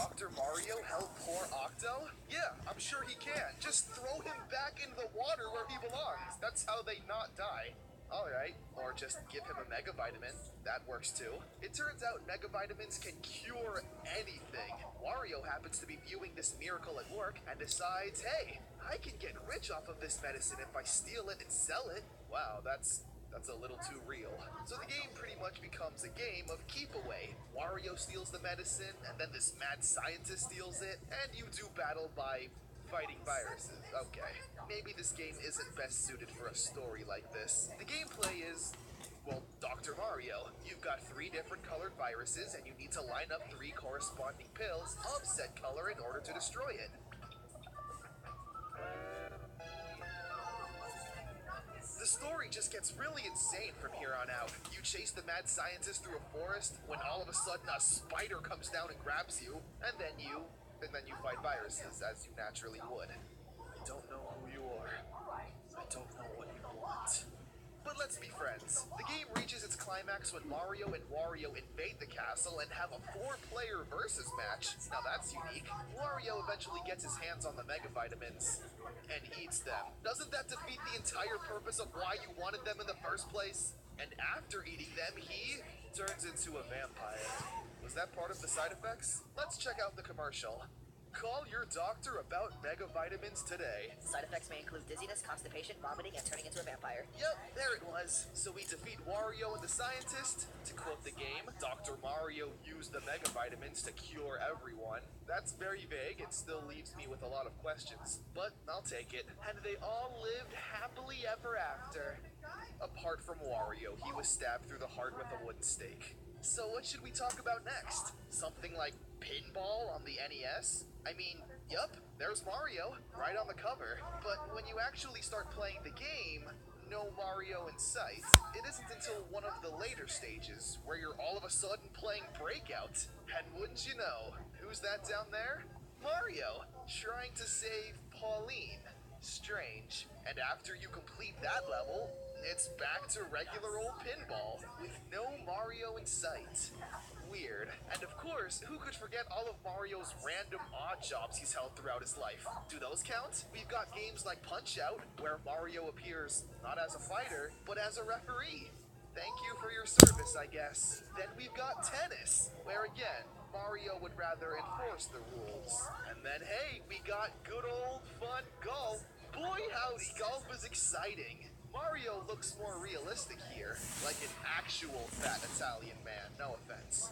Dr. Mario help poor Octo? Yeah, I'm sure he can. Just throw him back into the water where he belongs. That's how they not die. Alright, or just give him a Mega Vitamin. That works too. It turns out Mega Vitamins can cure anything. Wario happens to be viewing this miracle at work and decides, hey, I can get rich off of this medicine if I steal it and sell it. Wow, that's a little too real. So the game pretty much becomes a game of keep away. Wario steals the medicine, and then this mad scientist steals it, and you do battle by fighting viruses. Okay, maybe this game isn't best suited for a story like this. The gameplay is, well, Dr. Mario. You've got 3 different colored viruses, and you need to line up 3 corresponding pills of said color in order to destroy it. The story just gets really insane from here on out. You chase the mad scientist through a forest when all of a sudden a spider comes down and grabs you, and then you fight viruses as you naturally would. I don't know who you are. I don't know what you want. But let's be friends. The game reaches its climax when Mario and Wario invade the castle and have a 4-player versus match. Now that's unique. Wario eventually gets his hands on the Mega Vitamins and eats them. Doesn't that defeat the entire purpose of why you wanted them in the first place? And after eating them, he turns into a vampire. Was that part of the side effects? Let's check out the commercial. Call your doctor about Mega Vitamins today. Side effects may include dizziness, constipation, vomiting, and turning into a vampire. Yep, there it was. So we defeat Wario and the scientist. To quote the game, Dr. Mario used the Mega Vitamins to cure everyone. That's very vague. It still leaves me with a lot of questions, but I'll take it. And they all lived happily ever after. Apart from Wario, he was stabbed through the heart with a wooden stake. So what should we talk about next? Something like pinball on the NES? I mean, yup, there's Mario, right on the cover. But when you actually start playing the game, no Mario in sight. It isn't until one of the later stages where you're all of a sudden playing Breakout. And wouldn't you know, who's that down there? Mario, trying to save Pauline. Strange. And after you complete that level, it's back to regular old pinball, with no Mario in sight. Weird. And of course, who could forget all of Mario's random odd jobs he's held throughout his life? Do those count? We've got games like Punch-Out, where Mario appears not as a fighter, but as a referee. Thank you for your service, I guess. Then we've got Tennis, where again, Mario would rather enforce the rules. And then hey, we got good old fun golf. Boy howdy, golf is exciting. Mario looks more realistic here, like an actual fat Italian man, no offense.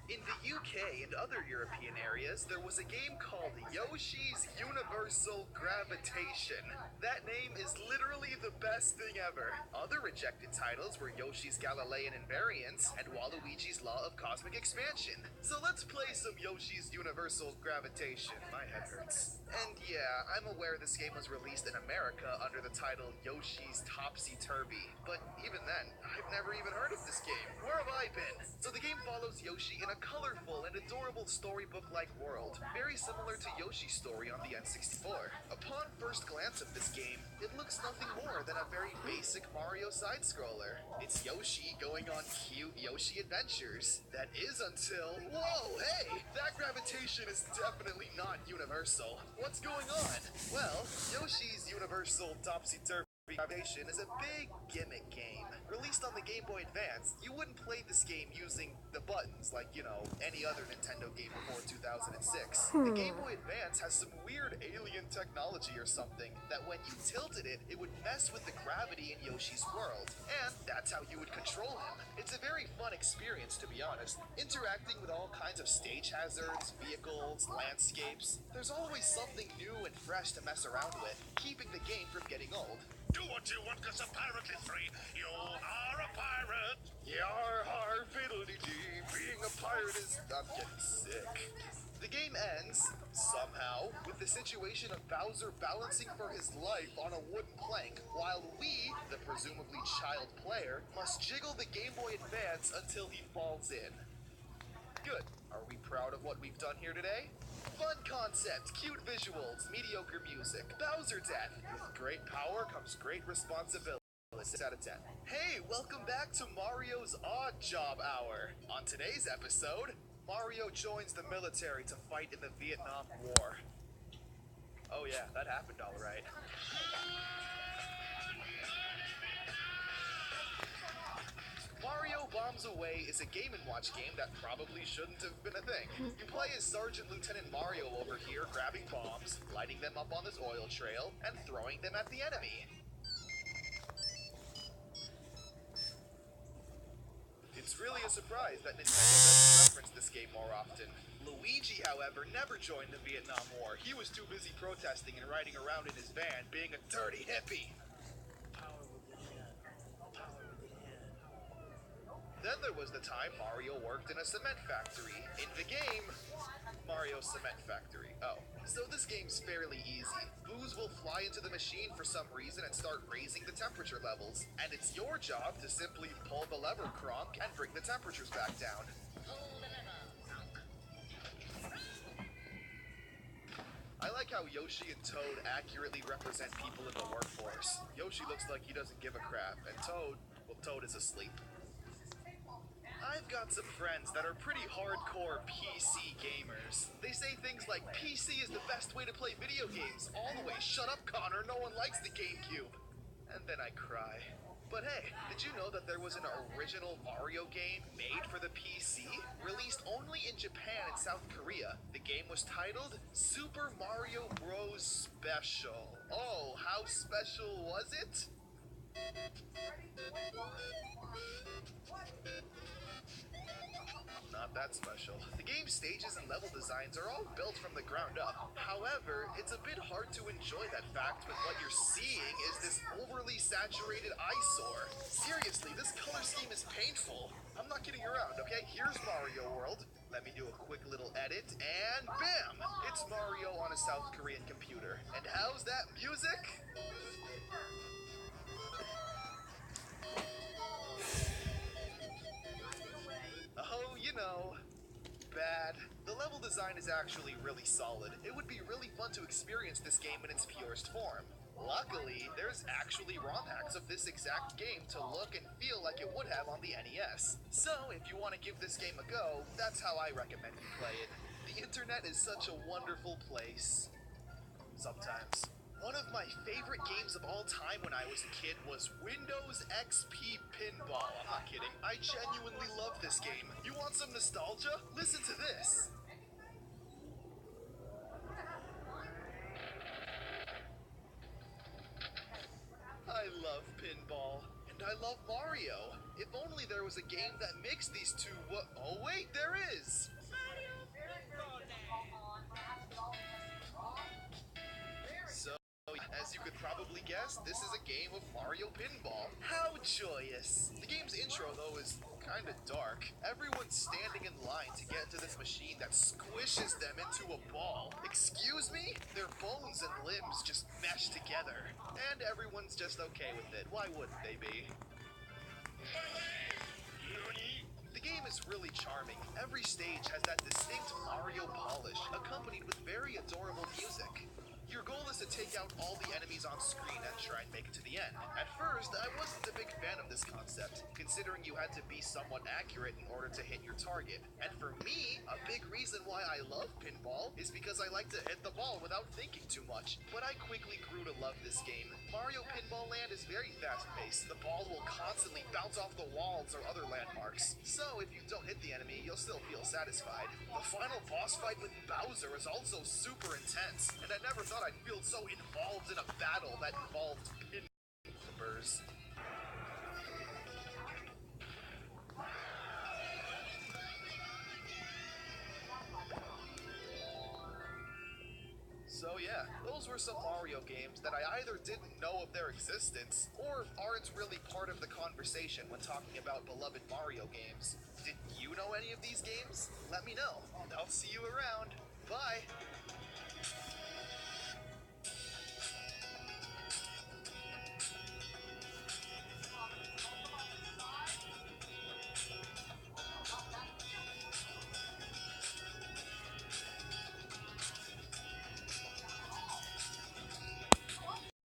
In the UK and other European areas, there was a game called Yoshi's Universal Gravitation. That name is literally the best thing ever. Other rejected titles were Yoshi's Galilean Invariant and Waluigi's Law of Cosmic Expansion. So let's play some Yoshi's Universal Gravitation. My head hurts. And yeah, I'm aware this game was released in America under the title Yoshi's Topsy-Turvy, but even then, I've never even heard of this game. Where have I been? So the game follows Yoshi in a colorful and adorable storybook-like world, very similar to Yoshi's story on the N64. Upon first glance of this game, it looks nothing more than a very basic Mario side-scroller. It's Yoshi going on cute Yoshi adventures. That is until... Whoa, hey! That gravitation is definitely not universal. What's going on? Well, Yoshi's Universal Topsy-Turvy Gravitation is a big gimmick game. Released on the Game Boy Advance, you wouldn't play this game using the buttons like, you know, any other Nintendo game before 2006. The Game Boy Advance has some weird alien technology or something that when you tilted it, it would mess with the gravity in Yoshi's world, and that's how you would control him. It's a very fun experience, to be honest. Interacting with all kinds of stage hazards, vehicles, landscapes. There's always something new and fresh to mess around with, keeping the game from getting old. Do what you want, 'cause a pirate is free. You are a pirate. Yar har fiddly-dee, being a pirate is... I'm getting sick. The game ends, somehow, with the situation of Bowser balancing for his life on a wooden plank, while we, the presumably child player, must jiggle the Game Boy Advance until he falls in. Good. Are we proud of what we've done here today? Fun concept, cute visuals, mediocre music, Bowser death. With great power comes great responsibility. 6 out of 10. Hey, welcome back to Mario's Odd Job Hour. On today's episode, Mario joins the military to fight in the Vietnam War. Oh yeah, that happened all right. Mario Bombs Away is a Game & Watch game that probably shouldn't have been a thing. You play as Sergeant Lieutenant Mario over here, grabbing bombs, lighting them up on this oil trail, and throwing them at the enemy. It's really a surprise that Nintendo doesn't reference this game more often. Luigi, however, never joined the Vietnam War. He was too busy protesting and riding around in his van, being a dirty hippie. Then there was the time Mario worked in a cement factory. In the game, Mario Cement Factory. Oh, so this game's fairly easy. Booze will fly into the machine for some reason and start raising the temperature levels. And it's your job to simply pull the lever, Kronk, and bring the temperatures back down. I like how Yoshi and Toad accurately represent people in the workforce. Yoshi looks like he doesn't give a crap, and Toad is asleep. I've got some friends that are pretty hardcore PC gamers. They say things like, PC is the best way to play video games. All the way, shut up, Connor, no one likes the GameCube. And then I cry. But hey, did you know that there was an original Mario game made for the PC? Released only in Japan and South Korea. The game was titled Super Mario Bros. Special. Oh, how special was it? Not that special. The game's stages and level designs are all built from the ground up. However, it's a bit hard to enjoy that fact when what you're seeing is this overly saturated eyesore. Seriously, this color scheme is painful. I'm not kidding around, okay? Here's Mario World. Let me do a quick little edit, and bam! It's Mario on a South Korean computer. And how's that music? Oh, you know, bad. The level design is actually really solid. It would be really fun to experience this game in its purest form. Luckily, there's actually ROM hacks of this exact game to look and feel like it would have on the NES. So, if you want to give this game a go, that's how I recommend you play it. The internet is such a wonderful place. Sometimes. One of my favorite games of all time when I was a kid was Windows XP Pinball. I'm not kidding. I genuinely love this game. You want some nostalgia? Listen to this. I love pinball. And I love Mario. If only there was a game that mixed these two. Oh wait, there is. So, as you could probably guess, this is a game of Mario Pinball. How joyous! The game's intro, though, is kinda dark. Everyone's standing in line to get into this machine that squishes them into a ball. Excuse me? Their bones and limbs just mesh together. And everyone's just okay with it. Why wouldn't they be? The game is really charming. Every stage has that distinct Mario polish, accompanied with very adorable music. Your goal is to take out all the enemies on screen and try and make it to the end. At first, I wasn't a big fan of this concept, considering you had to be somewhat accurate in order to hit your target. And for me, a big reason why I love pinball is because I like to hit the ball without thinking too much. But I quickly grew to love this game. Mario Pinball Land is very fast-paced. The ball will constantly bounce off the walls or other landmarks. So if you don't hit the enemy, you'll still feel satisfied. The final boss fight with Bowser is also super intense, and I never thought I'd feel so involved in a battle that involved pinballers. So yeah, those were some Mario games that I either didn't know of their existence, or aren't really part of the conversation when talking about beloved Mario games. Did you know any of these games? Let me know. I'll see you around.